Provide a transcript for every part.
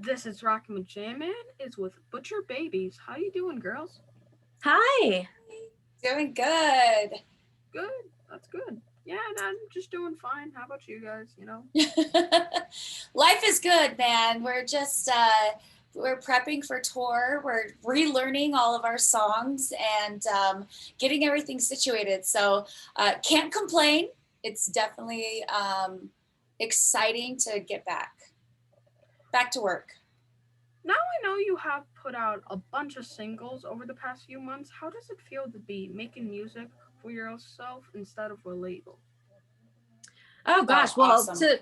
This is Rockin' with J-Man. It's with Butcher Babies. How you doing, girls? Hi. Doing good. Good. That's good. Yeah, and I'm just doing fine. How about you guys? Life is good, man. We're prepping for tour. We're relearning all of our songs and getting everything situated. So can't complain. It's definitely exciting to get back to work. Now I know you have put out a bunch of singles over the past few months. How does it feel to be making music for yourself instead of a label? Oh Oh, gosh, well, awesome.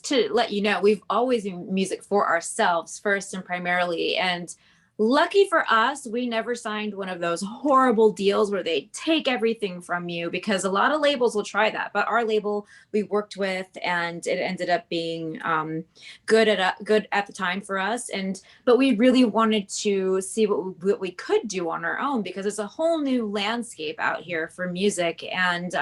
to let you know, we've always been music for ourselves first and primarily. And lucky for us, we never signed one of those horrible deals where they take everything from you, because a lot of labels will try that. But our label we worked with, and it ended up being good at the time for us. And but we really wanted to see what we could do on our own, because it's a whole new landscape out here for music. And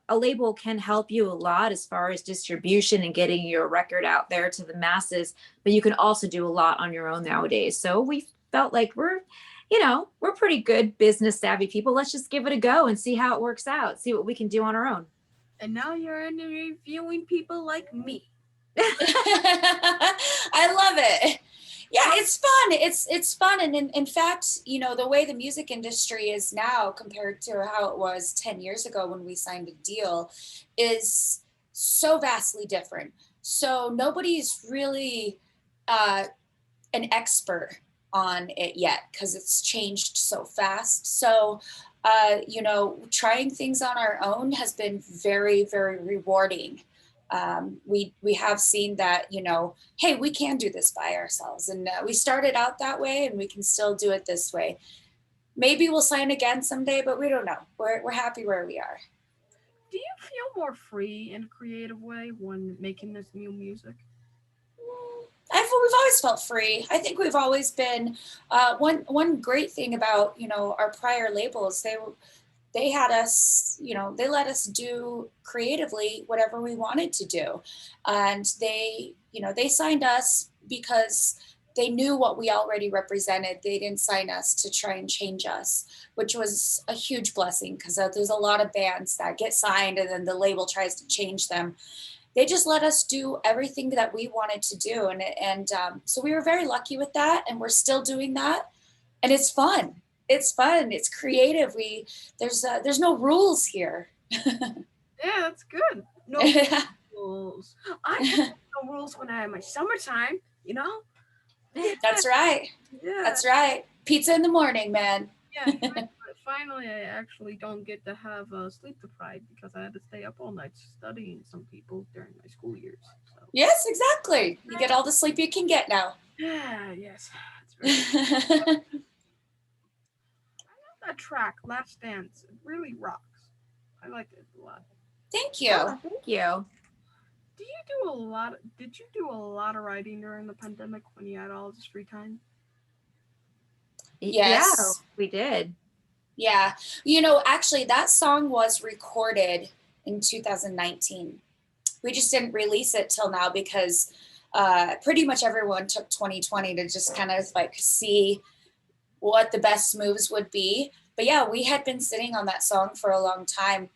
a label can help you a lot as far as distribution and getting your record out there to the masses, but you can also do a lot on your own nowadays. So we felt like we're pretty good business savvy people. Let's just give it a go and see how it works out, see what we can do on our own. And now you're interviewing people like me. I love it. Yeah, it's fun. It's fun, and in fact, the way the music industry is now compared to how it was 10 years ago when we signed a deal is so vastly different. So nobody's really uh, an expert on it yet because it's changed so fast. So trying things on our own has been very, very rewarding. We have seen that, hey, we can do this by ourselves, and we started out that way, and we can still do it this way. Maybe we'll sign again someday, but we don't know. We're happy where we are. Do you feel more free in a creative way when making this new music? We've always felt free. I think we've always been one great thing about our prior labels. They had us, they let us do creatively whatever we wanted to do. And they signed us because they knew what we already represented. They didn't sign us to try and change us, which was a huge blessing because there's a lot of bands that get signed and then the label tries to change them. They just let us do everything that we wanted to do. And so we were very lucky with that. And we're still doing that. And it's fun. It's fun. It's creative. There's no rules here. Yeah, that's good. No rules. I have no rules when I have my summertime, you know? Yeah, That's right. yeah, That's right. Pizza in the morning, man. yeah. Finally, I actually don't get to have sleep deprived because I had to stay up all night studying some people during my school years. So, Yes, exactly. You get all the sleep you can get now. yeah, yes, that's very good. I love that track, Last Dance. It really rocks. I liked it a lot. Thank Oh, you. thank you. Did you do a lot of writing during the pandemic when you had all this free time? Yeah, Yes. we did. Yeah. Actually, that song was recorded in 2019. We just didn't release it till now because pretty much everyone took 2020 to just kind of like see what the best moves would be. But yeah, we had been sitting on that song for a long time.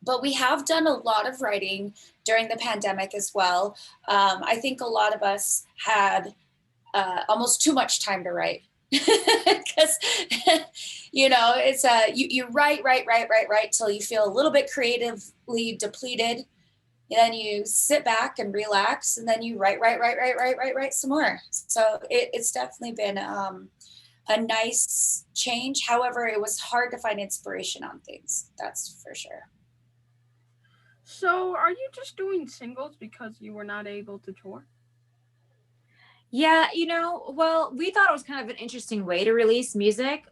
But we have done a lot of writing during the pandemic as well. I think a lot of us had almost too much time to write because it's you write till you feel a little bit creatively depleted. Then you sit back and relax, and then you write some more. So it's definitely been a nice change. However, it was hard to find inspiration on things. That's for sure. So, are you just doing singles because you were not able to tour? Yeah, well, we thought it was kind of an interesting way to release music.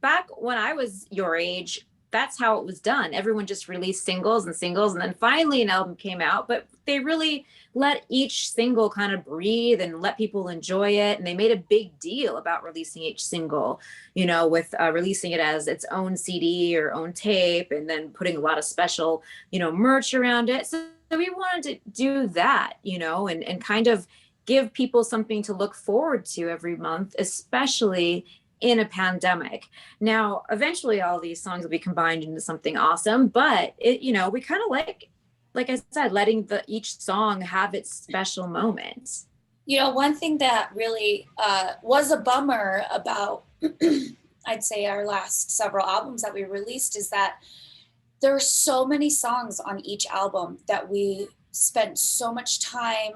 Back when I was your age, that's how it was done. Everyone just released singles and singles, and then finally an album came out, but they really let each single kind of breathe and let people enjoy it. And they made a big deal about releasing each single, with releasing it as its own CD or own tape, and then putting a lot of special, merch around it. So we wanted to do that, and kind of give people something to look forward to every month, especially in a pandemic. Now, eventually all these songs will be combined into something awesome, but it, you know, we kind of like I said, letting each song have its special moment. One thing that really was a bummer about, I'd say, our last several albums that we released is that there are so many songs on each album that we spent so much time,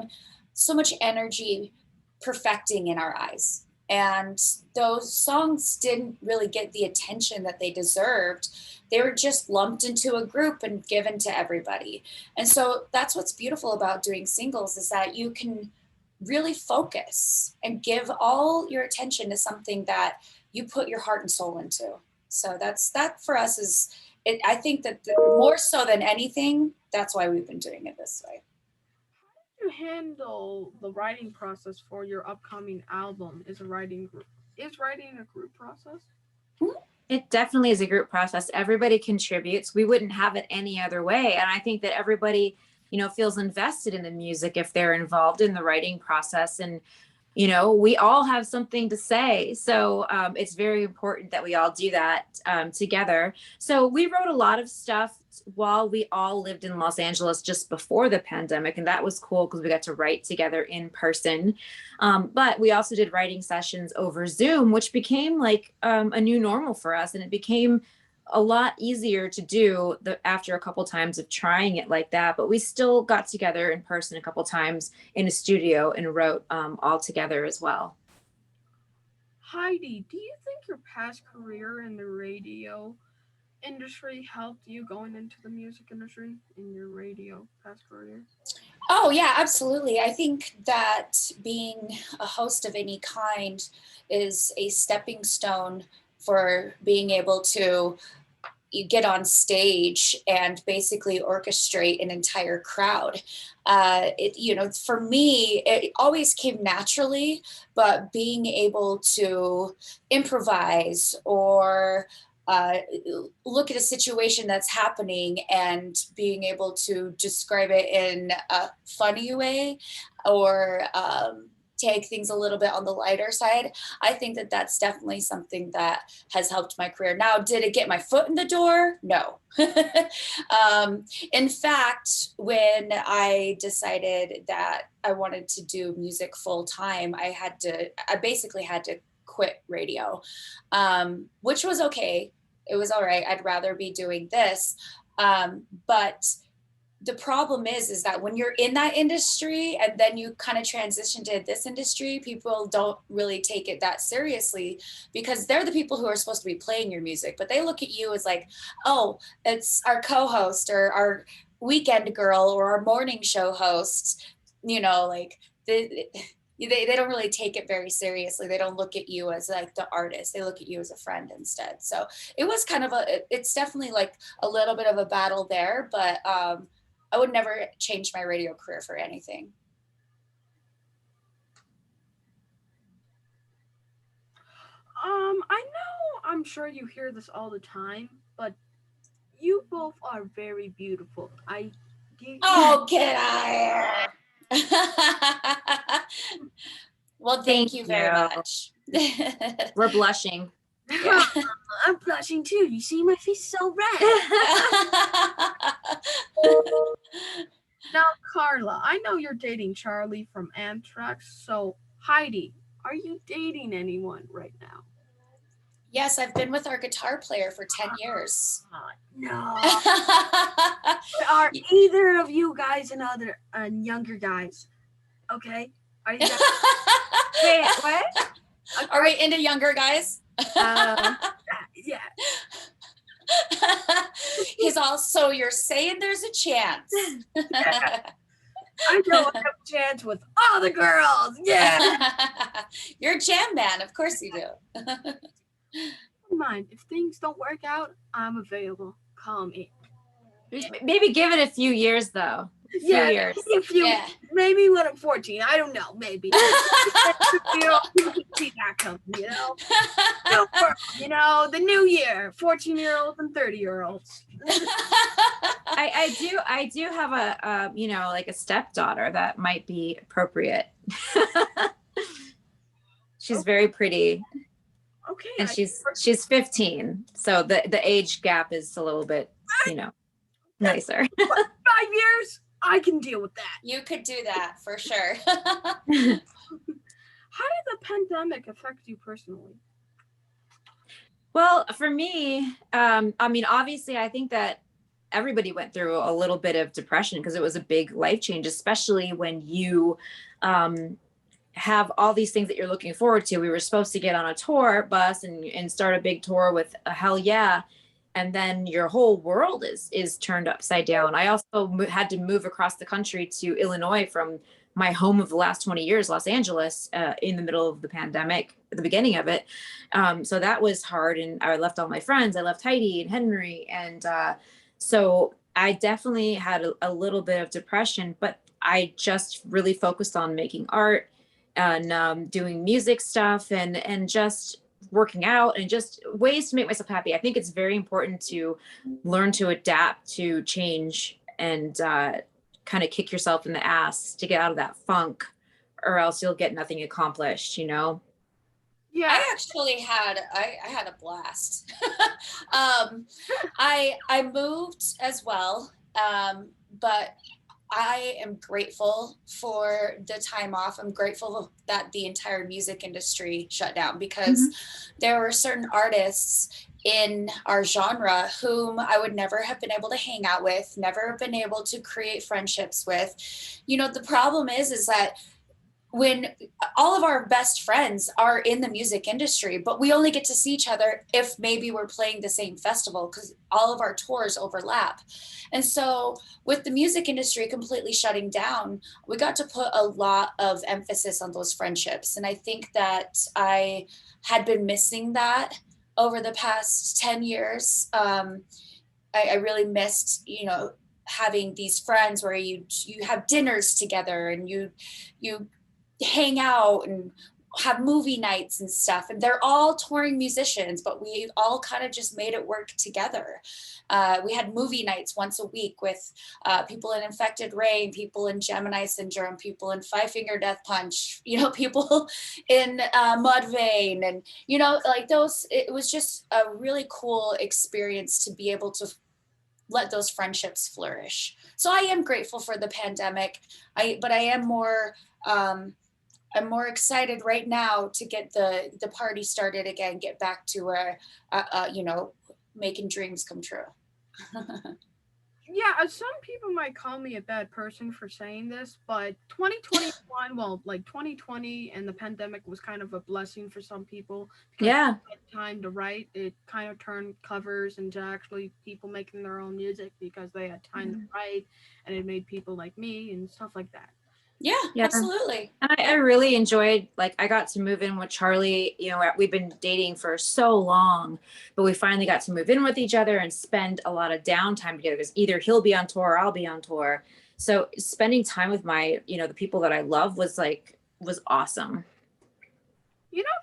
so much energy perfecting in our eyes. And those songs didn't really get the attention that they deserved. They were just lumped into a group and given to everybody. And so that's what's beautiful about doing singles, is that you can really focus and give all your attention to something that you put your heart and soul into. So that for us is it. I think that more so than anything, that's why we've been doing it this way. You handle the writing process for your upcoming album? Is writing a group process? It definitely is a group process. Everybody contributes. We wouldn't have it any other way. And I think that everybody, you know, feels invested in the music if they're involved in the writing process. And, you know, we all have something to say. So it's very important that we all do that together. So we wrote a lot of stuff while we all lived in Los Angeles just before the pandemic. And that was cool because we got to write together in person. But we also did writing sessions over Zoom, which became like a new normal for us. And it became a lot easier to do after a couple times of trying it like that. But we still got together in person a couple times in a studio and wrote all together as well. Heidi, do you think your past career in the radio industry helped you going into the music industry in your radio past career? Oh, yeah, absolutely. I think that being a host of any kind is a stepping stone for being able to get on stage and basically orchestrate an entire crowd. For me, it always came naturally, but being able to improvise or look at a situation that's happening and being able to describe it in a funny way or take things a little bit on the lighter side. I think that that's definitely something that has helped my career. Now, did it get my foot in the door? No. In fact, when I decided that I wanted to do music full time, I basically had to quit radio, which was okay. It was all right. I'd rather be doing this. But the problem is that when you're in that industry and then you kind of transition to this industry, people don't really take it that seriously because they're the people who are supposed to be playing your music, but they look at you as like, oh, it's our co-host or our weekend girl or our morning show host, like they don't really take it very seriously. They don't look at you as like the artist. They look at you as a friend instead. So it was kind of it's definitely like a little bit of a battle there, but I would never change my radio career for anything. I know I'm sure you hear this all the time, but you both are very beautiful. Oh, get out of here. Well, thank you very much. We're blushing. Yeah. I'm blushing too. You see my face is so red. Now, Carla, I know you're dating Charlie from Anthrax. So, Heidi, are you dating anyone right now? Yes, I've been with our guitar player for 10 years. No. Are either of you guys and younger guys? Okay. Are you guys? Wait, what? Are we into younger guys? Yeah. He's also, you're saying there's a chance. Yeah. I know I have a chance with all the girls. Yeah. You're a jam man. Of course you do. Don't mind. If things don't work out, I'm available. Call me. Maybe give it a few years though. few Yeah, years. maybe a few, Yeah. maybe when I'm 14. I don't know. Maybe. You can see that coming. New world, the new year. 14-year-olds and 30-year-olds. I do have a like a stepdaughter that might be appropriate. She's very pretty, Okay. and she's 15, so the age gap is a little bit nicer. 5 years. I can deal with that. You could do that for sure. How did the pandemic affect you personally? Well, for me, I mean, obviously, I think that everybody went through a little bit of depression because it was a big life change, especially when you have all these things that you're looking forward to. We were supposed to get on a tour bus and start a big tour with a Hell Yeah. And then your whole world is turned upside down. I also had to move across the country to Illinois from my home of the last 20 years, Los Angeles, in the middle of the pandemic, at the beginning of it. So that was hard. And I left all my friends. I left Heidi and Henry. And so I definitely had a little bit of depression, but I just really focused on making art and doing music stuff and just working out and just ways to make myself happy. I think it's very important to learn to adapt to change and kind of kick yourself in the ass to get out of that funk, or else you'll get nothing accomplished, Yeah. I actually had I had a blast. I moved as well, but I am grateful for the time off. I'm grateful that the entire music industry shut down because there were certain artists in our genre whom I would never have been able to hang out with, never have been able to create friendships with. The problem is that when all of our best friends are in the music industry, but we only get to see each other if maybe we're playing the same festival because all of our tours overlap. And so with the music industry completely shutting down, we got to put a lot of emphasis on those friendships. And I think that I had been missing that over the past 10 years. I really missed, having these friends where you have dinners together and you hang out and have movie nights and stuff, and they're all touring musicians, but we all kind of just made it work together. We had movie nights once a week with people in Infected Rain, people in Gemini Syndrome, people in Five Finger Death Punch, people in Mudvayne, and like those. It was just a really cool experience to be able to let those friendships flourish. So I am grateful for the pandemic. But I am more. I'm more excited right now to get the party started again, get back to where, making dreams come true. Yeah, some people might call me a bad person for saying this, but 2021, well, like 2020 and the pandemic was kind of a blessing for some people because Yeah. they had time to write. It kind of turned covers into actually people making their own music because they had time to write, and it made people like me and stuff like that. Yeah, Yeah. absolutely. And I really enjoyed, like, I got to move in with Charlie. We've been dating for so long, but we finally got to move in with each other and spend a lot of downtime together because either he'll be on tour or I'll be on tour. So spending time with my, the people that I love was awesome.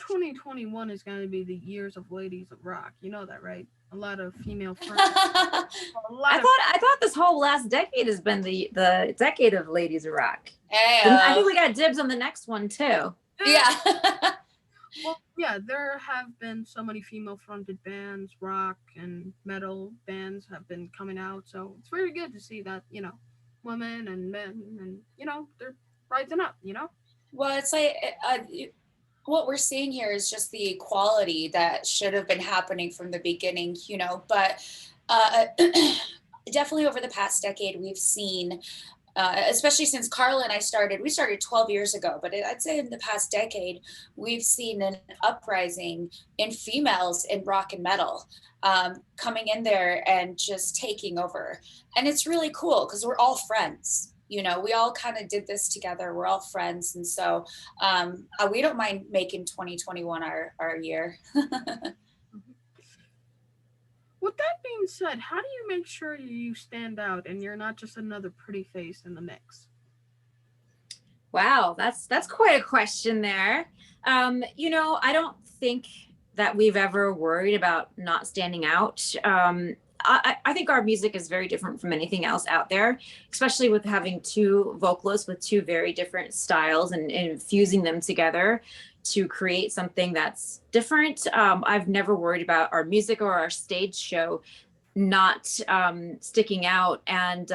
2021 is going to be the years of ladies of rock. You know that, right? A lot of female friends. I thought this whole last decade has been the decade of ladies of rock. I think we got dibs on the next one too. Yeah. Well, yeah, there have been so many female-fronted bands, rock and metal bands have been coming out. So it's very good to see that women and men and they're rising up. Well, it's like what we're seeing here is just the equality that should have been happening from the beginning, but definitely over the past decade, we've seen, especially since Carla and I started, we started 12 years ago, but I'd say in the past decade, we've seen an uprising in females in rock and metal coming in there and just taking over. And it's really cool because we're all friends. We all kind of did this together. We're all friends. And so we don't mind making 2021 our year. With that being said, how do you make sure you stand out and you're not just another pretty face in the mix? Wow, that's quite a question there. I don't think that we've ever worried about not standing out. I think our music is very different from anything else out there, especially with having two vocalists with two very different styles and fusing them together to create something that's different. I've never worried about our music or our stage show not sticking out. And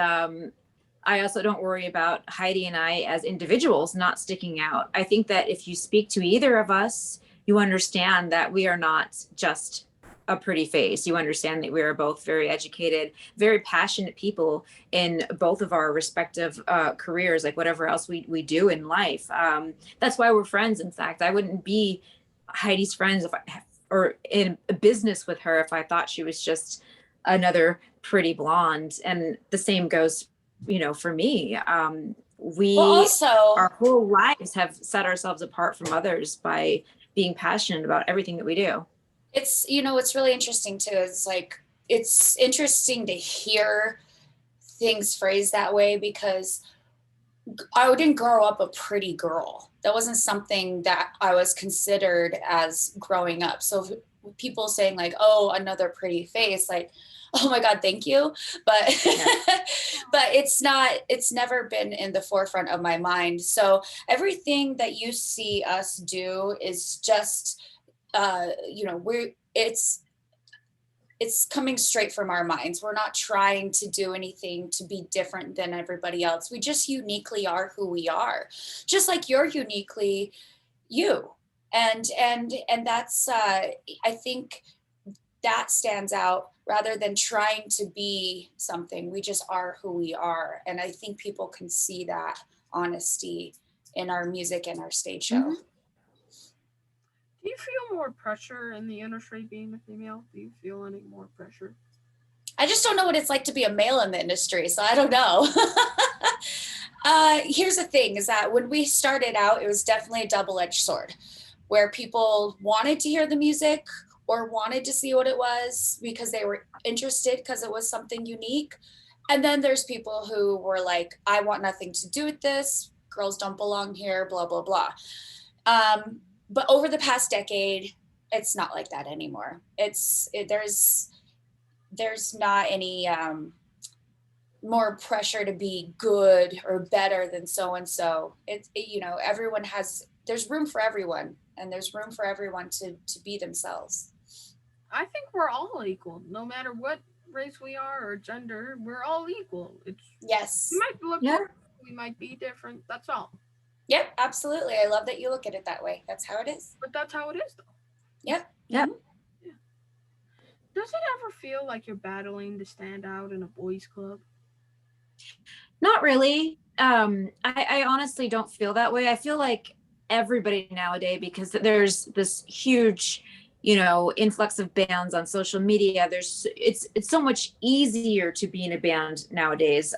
I also don't worry about Heidi and I as individuals not sticking out. I think that if you speak to either of us, you understand that we are not just a pretty face. You understand that we are both very educated, very passionate people in both of our respective careers, like whatever else we do in life. That's why we're friends. In fact, I wouldn't be Heidi's friends or in a business with her if I thought she was just another pretty blonde. And the same goes, for me. Well, We also, our whole lives have set ourselves apart from others by being passionate about everything that we do. what's really interesting too is like, it's interesting to hear things phrased that way because I didn't grow up a pretty girl. That wasn't something that I was considered as growing up. So people saying like, "Oh, another pretty face," like, "Oh my God, thank you," but Yeah. but it's not. It's never been in the forefront of my mind. So everything that you see us do is just, we're it's coming straight from our minds. We're not trying to do anything to be different than everybody else. We just uniquely are who we are, just like you're uniquely you. And that's I think that stands out rather than trying to be something. We just are who we are, and I think people can see that honesty in our music and our stage show. Mhm. Do you feel more pressure in the industry being a female? Do you feel any more pressure? I just don't know what it's like to be a male in the industry, so I don't know. Here's the thing is that when we started out, it was definitely a double-edged sword where people wanted to hear the music or wanted to see what it was because they were interested because it was something unique. And then there's people who were like, I want nothing to do with this. Girls don't belong here, blah, blah, blah. But over the past decade, it's not like that anymore. There's not any more pressure to be good or better than so and so. Everyone has, there's room for everyone, and there's room for everyone to be themselves. I think we're all equal, no matter what race we are or gender. We're all equal. We Yes. might look Yeah. different, we might be different. That's all. Yep, absolutely. I love that you look at it that way. That's how it is. But that's how it is, though. Yep. Yeah. Yeah. Does it ever feel like you're battling to stand out in a boys' club? Not really. I honestly don't feel that way. I feel like everybody nowadays, because there's this huge, influx of bands on social media. It's so much easier to be in a band nowadays.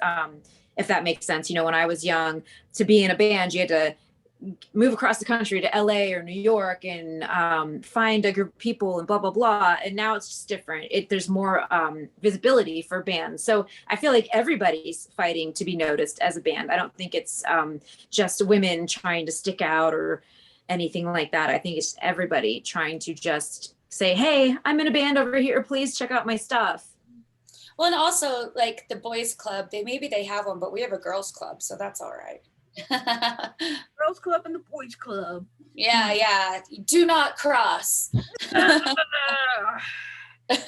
If that makes sense. When I was young, to be in a band, you had to move across the country to LA or New York and find a group of people and blah blah blah. And now it's just different. There's more visibility for bands, so I feel like everybody's fighting to be noticed as a band. I don't think it's just women trying to stick out or anything like that. I think it's everybody trying to just say, "Hey, I'm in a band over here. Please check out my stuff." Well, and also like the boys' club, they have one, but we have a girls' club, so that's all right. Girls' club and the boys' club. Yeah, yeah. Do not cross. Now there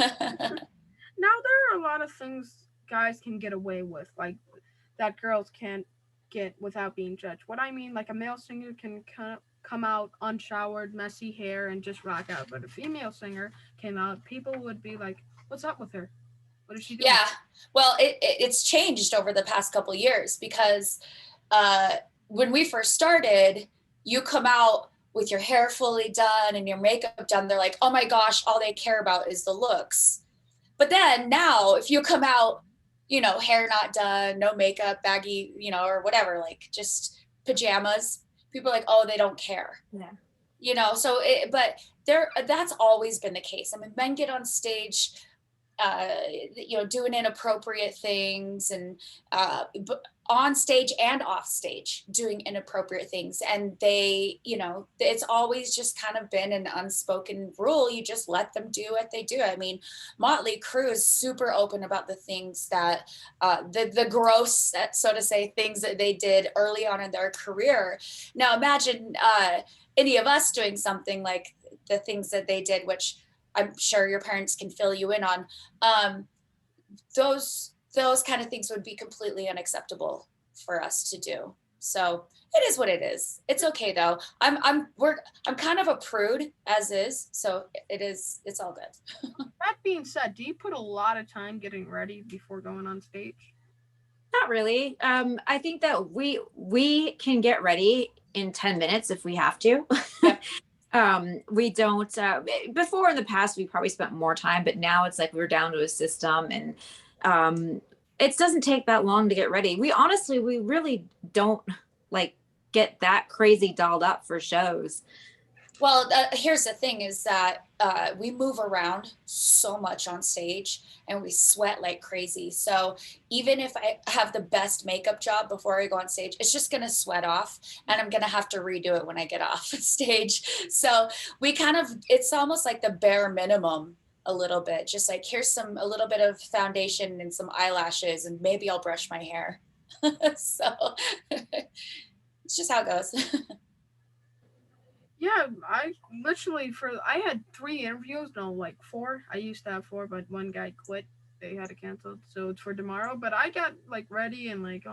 are a lot of things guys can get away with, like that girls can't get without being judged. What I mean, like a male singer can come out unshowered, messy hair, and just rock out, but a female singer came out, people would be like, "What's up with her? What is she doing?" Yeah. Well, it's changed over the past couple years because when we first started, you come out with your hair fully done and your makeup done. They're like, "Oh my gosh, all they care about is the looks." But then now, if you come out, hair not done, no makeup, baggy, or whatever, like just pajamas, people are like, "Oh, they don't care." Yeah. So but that's always been the case. I mean, men get on stage doing inappropriate things, and on stage and off stage doing inappropriate things. And it's always just kind of been an unspoken rule. You just let them do what they do. I mean, Motley Crue is super open about the things that the gross, so to say, things that they did early on in their career. Now imagine any of us doing something like the things that they did, which I'm sure your parents can fill you in on. Those kind of things would be completely unacceptable for us to do. So it is what it is. It's okay though. I'm kind of a prude as is, so it's all good. That being said, do you put a lot of time getting ready before going on stage? Not really. I think that we can get ready in 10 minutes if we have to. Yep. We don't, before in the past, we probably spent more time, but now it's like we're down to a system, and it doesn't take that long to get ready. We really don't like get that crazy dolled up for shows. Well, here's the thing is that we move around so much on stage and we sweat like crazy. So even if I have the best makeup job before I go on stage, it's just going to sweat off, and I'm going to have to redo it when I get off stage. So it's almost like the bare minimum a little bit, just like here's a little bit of foundation and some eyelashes, and maybe I'll brush my hair. So it's just how it goes. Yeah, I had 3 interviews, no, like 4. I used to have 4, but one guy quit. They had to cancel, so it's for tomorrow. But I got like ready in like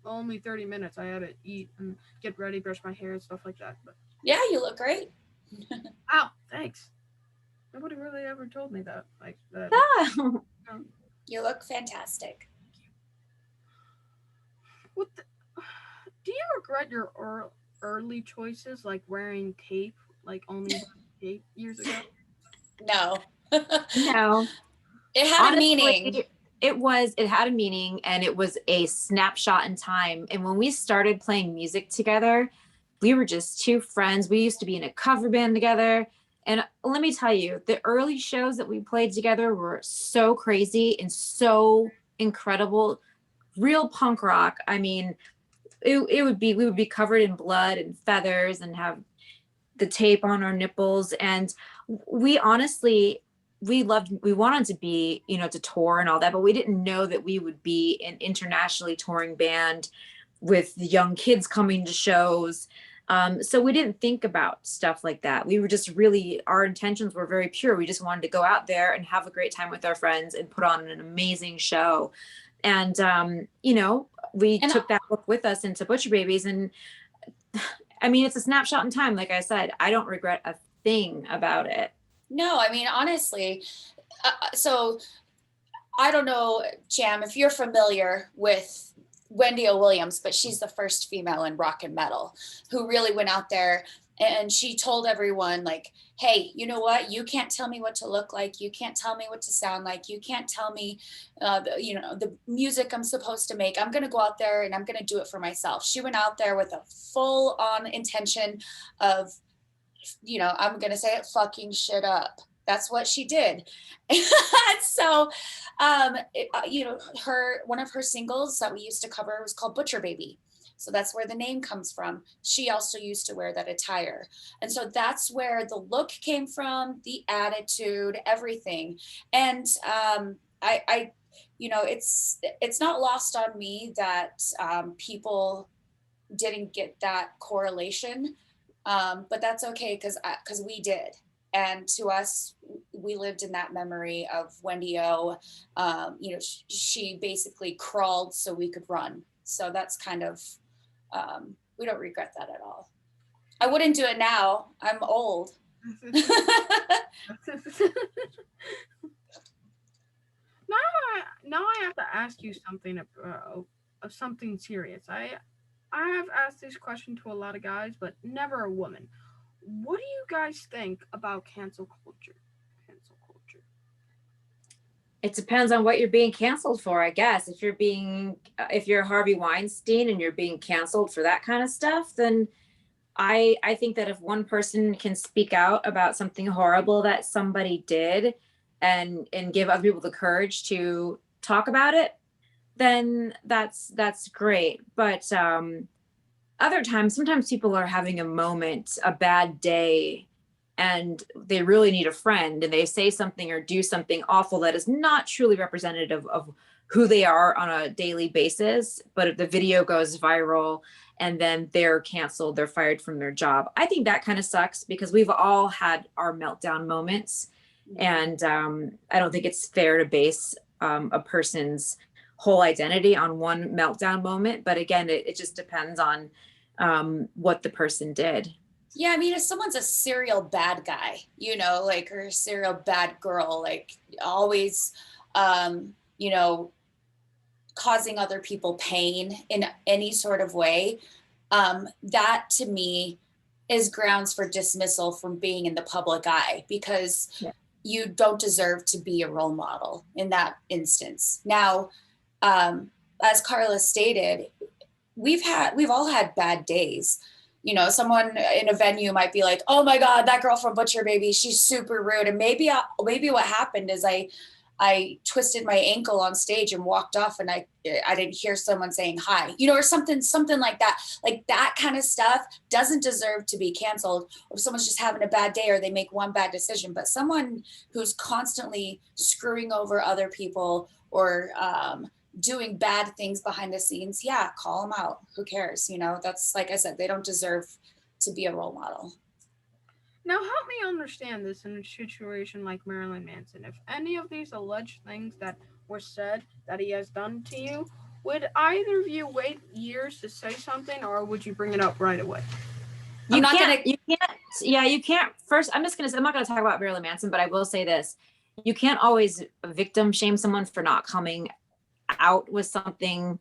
only 30 minutes. I had to eat and get ready, brush my hair and stuff like that. But Yeah, you look great. ow, thanks. Nobody really ever told me that. Like that. You look fantastic. What the, do you regret your early choices, like wearing tape, like only tape years ago? No. No. It had Honestly, a meaning. It had a meaning, and it was a snapshot in time. And when we started playing music together, we were just two friends. We used to be in a cover band together. And let me tell you, the early shows that we played together were so crazy and so incredible, real punk rock. I mean, we would be covered in blood and feathers and have the tape on our nipples. And we honestly, we wanted to be, to tour and all that, but we didn't know that we would be an internationally touring band with the young kids coming to shows. So we didn't think about stuff like that. We were just our intentions were very pure. We just wanted to go out there and have a great time with our friends and put on an amazing show. And, we took that look with us into Butcher Babies. And I mean, it's a snapshot in time. Like I said, I don't regret a thing about it. No, I mean, honestly, so I don't know, Jam, if you're familiar with Wendy O. Williams, but she's the first female in rock and metal who really went out there, and she told everyone, like, hey, you know what? You can't tell me what to look like. You can't tell me what to sound like. You can't tell me, the music I'm supposed to make. I'm going to go out there and I'm going to do it for myself. She went out there with a full on intention of, I'm going to say it, fucking shit up. That's what she did. And so, one of her singles that we used to cover was called Butcher Baby. So that's where the name comes from. She also used to wear that attire. And so that's where the look came from, the attitude, everything. And it's not lost on me that people didn't get that correlation. But that's okay because we did. And to us, we lived in that memory of Wendy O. She basically crawled so we could run. So that's kind of, we don't regret that at all. I wouldn't do it now. I'm old. Now I have to ask you something of something serious. I have asked this question to a lot of guys, but never a woman. What do you guys think about cancel culture? Cancel culture. It depends on what you're being canceled for, I guess. If you're Harvey Weinstein and you're being canceled for that kind of stuff, then I think that if one person can speak out about something horrible that somebody did, and give other people the courage to talk about it, then that's great. But other times, sometimes people are having a moment, a bad day, and they really need a friend, and they say something or do something awful that is not truly representative of who they are on a daily basis. But if the video goes viral and then they're canceled, they're fired from their job, I think that kind of sucks, because we've all had our meltdown moments. And I don't think it's fair to base a person's whole identity on one meltdown moment. But again, it just depends on what the person did. Yeah, I mean, if someone's a serial bad guy, you know, like, or a serial bad girl, like always, you know, causing other people pain in any sort of way, that to me is grounds for dismissal from being in the public eye, because you don't deserve to be a role model in that instance. Now, as Carla stated, we've all had bad days. You know, someone in a venue might be like, "Oh my God, that girl from Butcher Baby, she's super rude." And maybe what happened is I twisted my ankle on stage and walked off, and I didn't hear someone saying hi, you know, or something like that. Like that kind of stuff doesn't deserve to be canceled. Or if someone's just having a bad day or they make one bad decision, but someone who's constantly screwing over other people or doing bad things behind the scenes, yeah, call them out. Who cares? You know, that's, like I said, they don't deserve to be a role model. Now, help me understand this in a situation like Marilyn Manson. If any of these alleged things that were said that he has done to you, would either of you wait years to say something, or would you bring it up right away? You can't. First, I'm not gonna talk about Marilyn Manson, but I will say this: you can't always victim shame someone for not coming out with something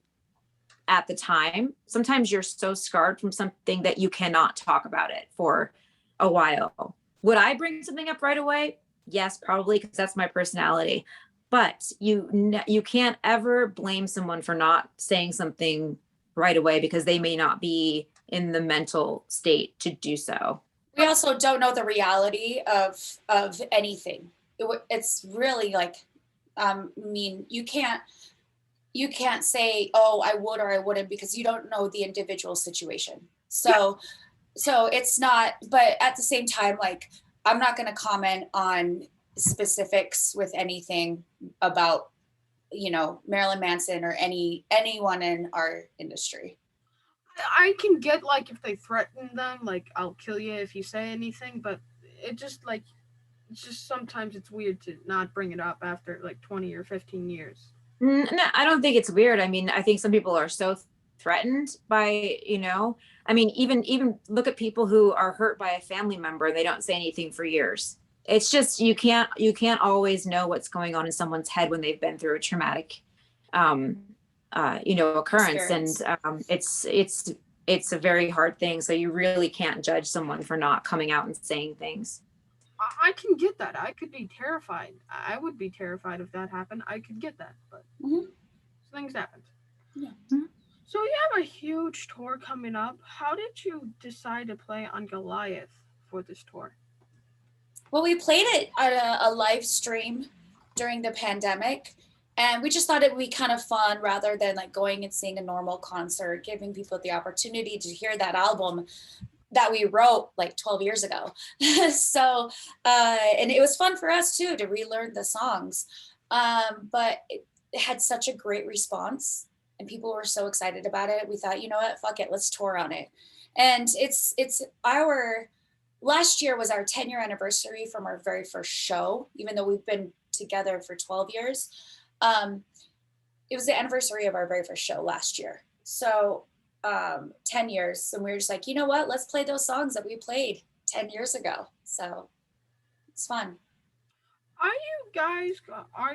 at the time. Sometimes you're so scarred from something that you cannot talk about it for a while. Would I bring something up right away? Yes, probably, because that's my personality. But you can't ever blame someone for not saying something right away, because they may not be in the mental state to do so. We also don't know the reality of anything. It's really like, I mean, you can't say, "Oh, I would or I wouldn't," because you don't know the individual situation. So it's not, but at the same time, like, I'm not going to comment on specifics with anything about, you know, Marilyn Manson or anyone in our industry. I can get, like, if they threaten them, like, "I'll kill you if you say anything," but it just, like, it's just sometimes it's weird to not bring it up after like 20 or 15 years. No, I don't think it's weird. I mean, I think some people are so threatened by, I mean, even look at people who are hurt by a family member and they don't say anything for years. It's just you can't always know what's going on in someone's head when they've been through a traumatic occurrence. Experience. And it's a very hard thing. So you really can't judge someone for not coming out and saying things. I can get that. I could be terrified. I would be terrified if that happened. I could get that, but things happened. Yeah. So you have a huge tour coming up. How did you decide to play on Goliath for this tour? Well, we played it at a live stream during the pandemic, and we just thought it would be kind of fun rather than like going and seeing a normal concert, giving people the opportunity to hear that album that we wrote like 12 years ago. So, and it was fun for us too, to relearn the songs. But it had such a great response and people were so excited about it. We thought, you know what, fuck it, let's tour on it. And it's our, last year was our 10-year anniversary from our very first show, even though we've been together for 12 years. It was the anniversary of our very first show last year. So 10 years, and we were just like, you know what, let's play those songs that we played 10 years ago. So it's fun. Are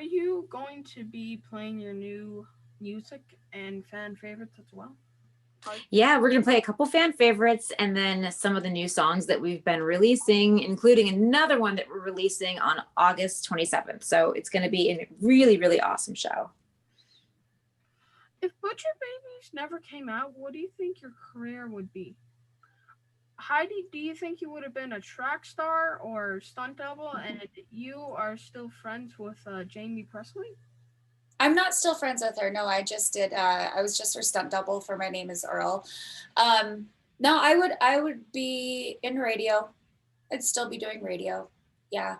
you going to be playing your new music and fan favorites as well? Yeah, we're going to play a couple fan favorites and then some of the new songs that we've been releasing, including another one that we're releasing on August 27th. So it's going to be a really, really awesome show. If Butcher Babies never came out, what do you think your career would be? Heidi, do you think you would have been a track star or stunt double? And you are still friends with Jamie Presley? I'm not still friends with her. No, I just did. I was just her stunt double for My Name Is Earl. Um, no, I would be in radio. I'd still be doing radio. Yeah.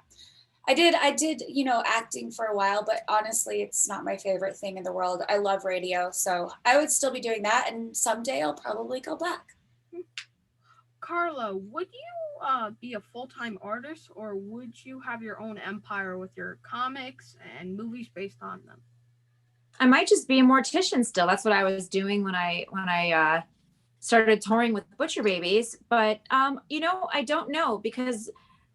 I did, acting for a while, but honestly, it's not my favorite thing in the world. I love radio, so I would still be doing that, and someday I'll probably go back. Carla, would you be a full time artist, or would you have your own empire with your comics and movies based on them? I might just be a mortician still. That's what I was doing when I started touring with Butcher Babies. But I don't know because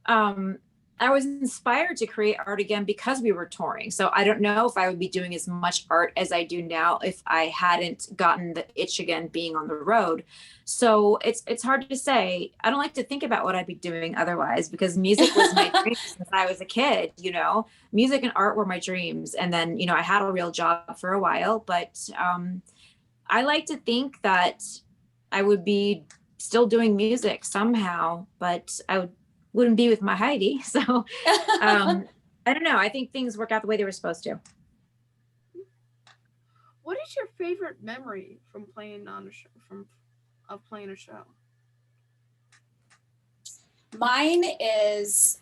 um, I was inspired to create art again because we were touring. So I don't know if I would be doing as much art as I do now if I hadn't gotten the itch again being on the road. So it's hard to say. I don't like to think about what I'd be doing otherwise because music was my dream since I was a kid, music and art were my dreams. And then, I had a real job for a while, but I like to think that I would be still doing music somehow, but wouldn't be with my Heidi. So I don't know. I think things work out the way they were supposed to. What is your favorite memory from playing on a show? From of playing a show? Mine is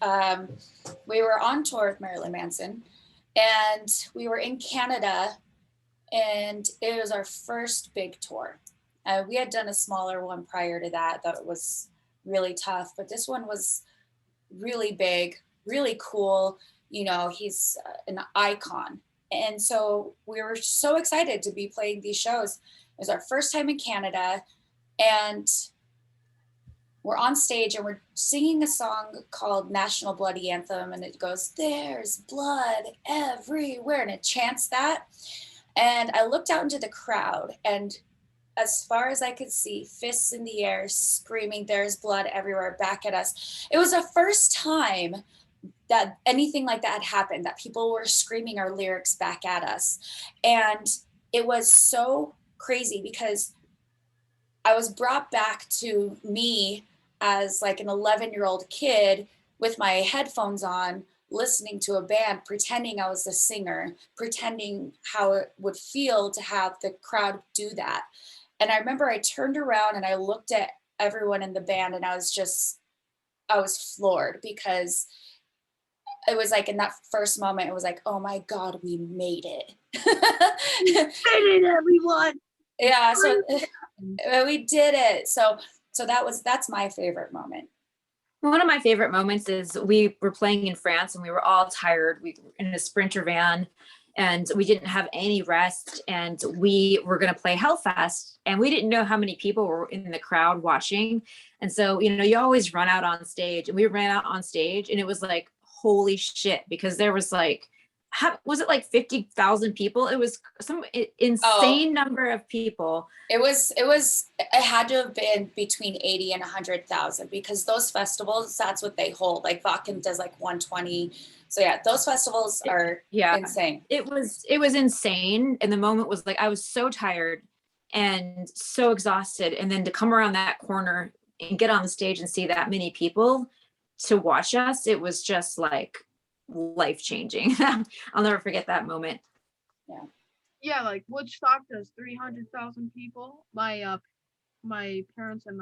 we were on tour with Marilyn Manson, and we were in Canada, and it was our first big tour. We had done a smaller one prior to that was really tough, but this one was really big, really cool. He's an icon. And so we were so excited to be playing these shows. It was our first time in Canada, and we're on stage and we're singing a song called National Bloody Anthem, and it goes, "There's blood everywhere," and it chants that. And I looked out into the crowd, and as far as I could see, fists in the air, screaming, "There's blood everywhere," back at us. It was the first time that anything like that had happened, that people were screaming our lyrics back at us. And it was so crazy because I was brought back to me as like an 11-year-old kid with my headphones on, listening to a band, pretending I was a singer, pretending how it would feel to have the crowd do that. And I remember I turned around and I looked at everyone in the band, and I was floored because it was like in that first moment, it was like, oh my God, we made it. Made it, everyone. Yeah, so we did it. So that's my favorite moment. One of my favorite moments is we were playing in France and we were all tired. We were in a Sprinter van and we didn't have any rest, and we were going to play Hellfest, and we didn't know how many people were in the crowd watching. And so, you always run out on stage, and we ran out on stage, and it was like, holy shit, because there was like, was it like 50,000 people? It was some insane number of people. It had to have been between 80 and 100,000 because those festivals, that's what they hold. Like Vakken does like 120. So yeah, those festivals are insane. It was insane. And the moment was like, I was so tired and so exhausted. And then to come around that corner and get on the stage and see that many people to watch us, it was just like life-changing. I'll never forget that moment. Yeah, like Woodstock does 300,000 people. My parents and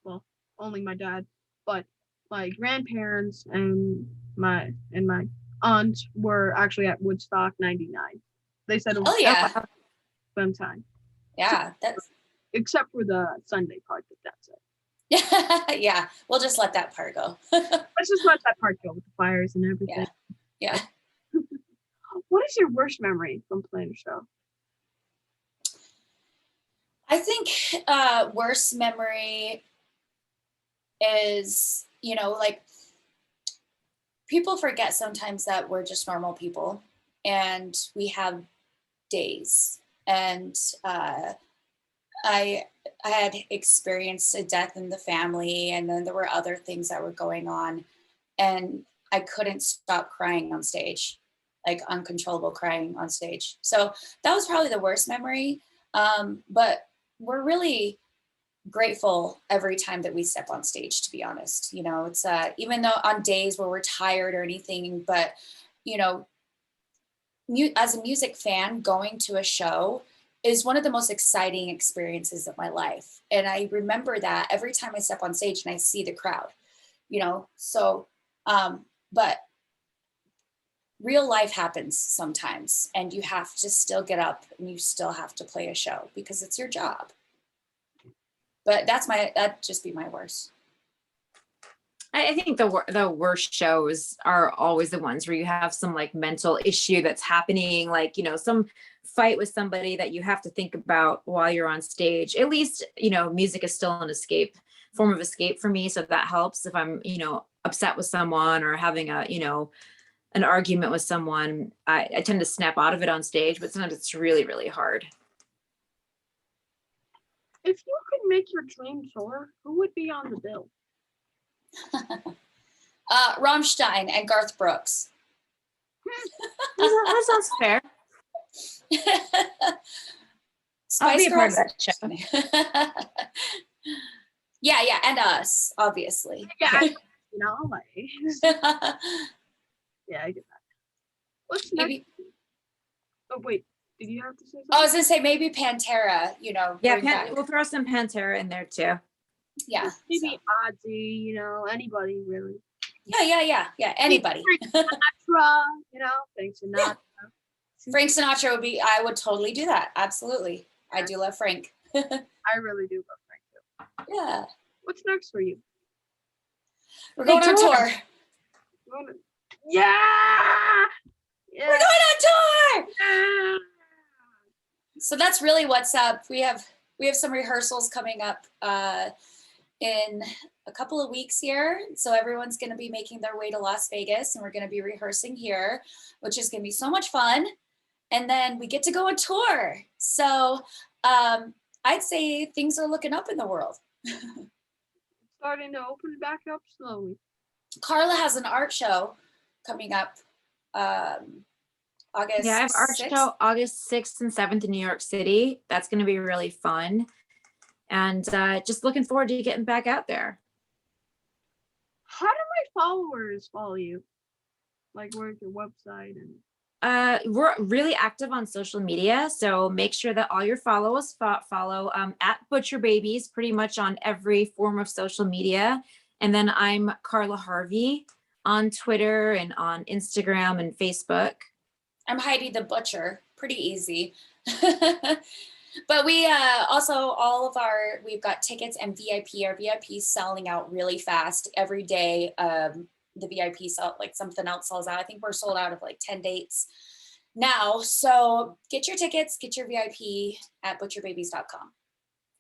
well, only my dad, but my grandparents and my aunt were actually at Woodstock '99. They said it was fun time. Yeah, that's except for the Sunday part, but that's it. Yeah, we'll just let that part go. Let's just let that part go with the fires and everything. Yeah. What is your worst memory from playing a show? I think worst memory is, like, people forget sometimes that we're just normal people and we have days. And I had experienced a death in the family, and then there were other things that were going on, and I couldn't stop crying on stage, like uncontrollable crying on stage. So that was probably the worst memory. But we're really grateful every time that we step on stage, to be honest. You know, it's even though on days where we're tired or anything, but you know, as a music fan, going to a show is one of the most exciting experiences of my life. And I remember that every time I step on stage and I see the crowd, you know. So but real life happens sometimes, and you have to still get up and you still have to play a show because it's your job. But that'd just be my worst. I think the worst shows are always the ones where you have some like mental issue that's happening, like, you know, some fight with somebody that you have to think about while you're on stage. At least, you know, music is still an form of escape for me. So that helps if I'm, you know, upset with someone or having a, you know, an argument with someone. I tend to snap out of it on stage, but sometimes it's really, really hard. If you could make your dream tour, who would be on the bill? Rammstein and Garth Brooks. That sounds fair. I'll be a part of that show. Yeah, and us, obviously. Yeah, you know, like, yeah, I get that. What's next? Maybe, oh wait, did you have to say something? I was gonna say maybe Pantera. You know, yeah, we'll throw some Pantera in there too. Yeah, maybe Ozzy. You know, anybody really. Yeah. Anybody. Frank Sinatra, you know, Frank Sinatra. Frank Sinatra would be. I would totally do that. Absolutely, I do love Frank. I really do love Frank too. Yeah. What's next for you? We're going on tour. Yeah. We're going on tour. Yeah. So that's really what's up. We have some rehearsals coming up in a couple of weeks here. So everyone's going to be making their way to Las Vegas, and we're going to be rehearsing here, which is going to be so much fun. And then we get to go on tour. So I'd say things are looking up in the world. Starting to open back up slowly. Carla has an art show coming up August. Yeah, I have art 6th. show August 6th and 7th in New York City. That's going to be really fun. And just looking forward to getting back out there. How do my followers follow you? Like, where's your website? And we're really active on social media, so make sure that all your followers follow at Butcher Babies pretty much on every form of social media. And then I'm Carla Harvey on Twitter and on Instagram and Facebook. I'm Heidi the Butcher. Pretty easy. But we also we've got tickets and VIP. Our VIP is selling out really fast every day. The VIP like something else sells out. I think we're sold out of like 10 dates now. So get your tickets, get your VIP at butcherbabies.com.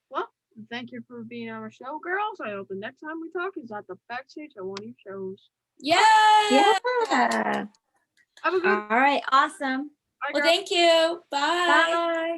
Well, thank you for being on our show, girls. I hope the next time we talk is at the backstage at one of your shows. Yeah. Have a good. All right. Awesome. Well, thank you. Bye. Bye.